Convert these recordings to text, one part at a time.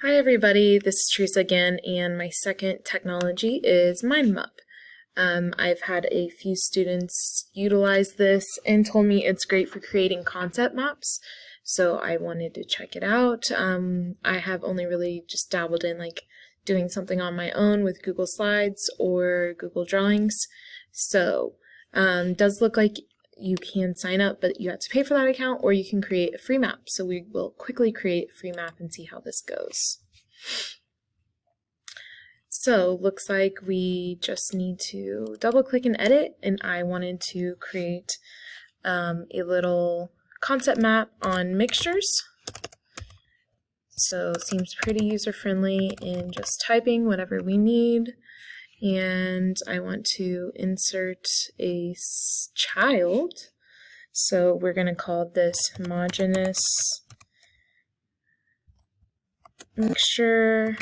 Hi everybody, this is Teresa again, and my second technology is MindMup. I've had a few students utilize this and told me it's great for creating concept maps, so I wanted to check it out. I have only really just dabbled in doing something on my own with Google Slides or Google Drawings, so it does look like you can sign up, but you have to pay for that account, or you can create a free map. So we will quickly create a free map and see how this goes. So looks like we just need to double click and edit, and I wanted to create a little concept map on mixtures. So it seems pretty user-friendly in just typing whatever we need. And I want to insert a child. So we're going to call this homogeneous mixture.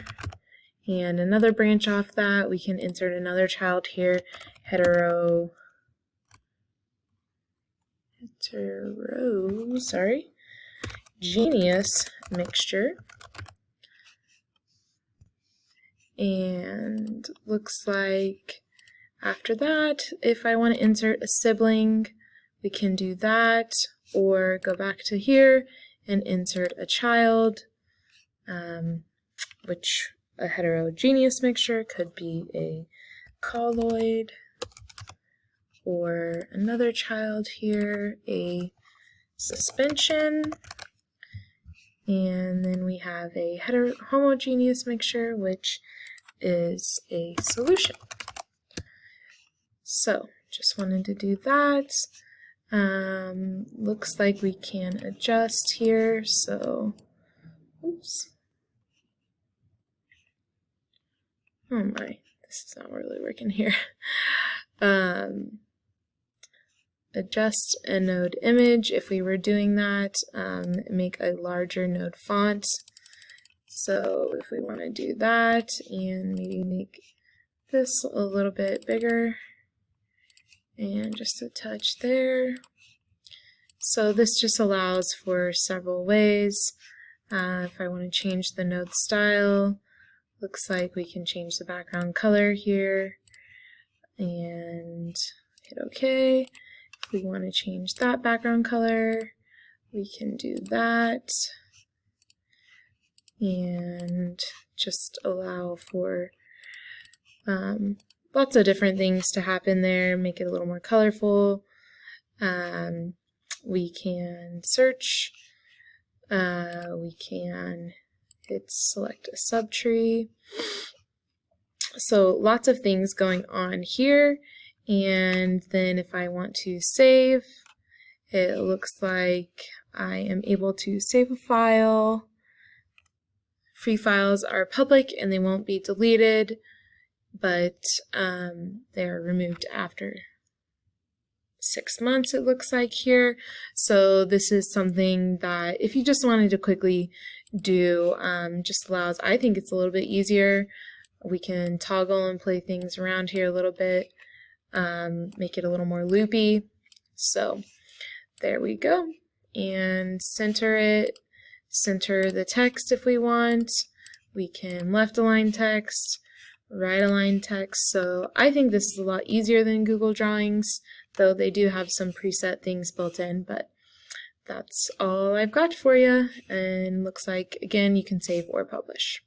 And another branch off that, we can insert another child here, genius mixture. And looks like after that, if I want to insert a sibling, we can do that, or go back to here and insert a child, which a heterogeneous mixture could be a colloid, or another child here, a suspension, and then we have a homogeneous mixture, which is a solution. So just wanted to do that. Looks like we can adjust here, so oops. Oh my, this is not really working here. Adjust a node image if we were doing that, make a larger node font. So if we want to do that and maybe make this a little bit bigger and just a touch there. So this just allows for several ways. If I want to change the node style, looks like we can change the background color here and hit OK. If we want to change that background color, we can do that. And just allow for lots of different things to happen there, make it a little more colorful. We can search, we can select a subtree. So lots of things going on here. And then if I want to save, it looks like I am able to save a file. Free files are public and they won't be deleted, but they're removed after 6 months, it looks like here. So this is something that if you just wanted to quickly do, just allows, I think it's a little bit easier. We can toggle and play things around here a little bit, make it a little more loopy. So there we go. And center it. Center the text if we want. We can left align text, right align text. So I think this is a lot easier than Google Drawings, though they do have some preset things built in, but that's all I've got for you. And looks like, again, you can save or publish.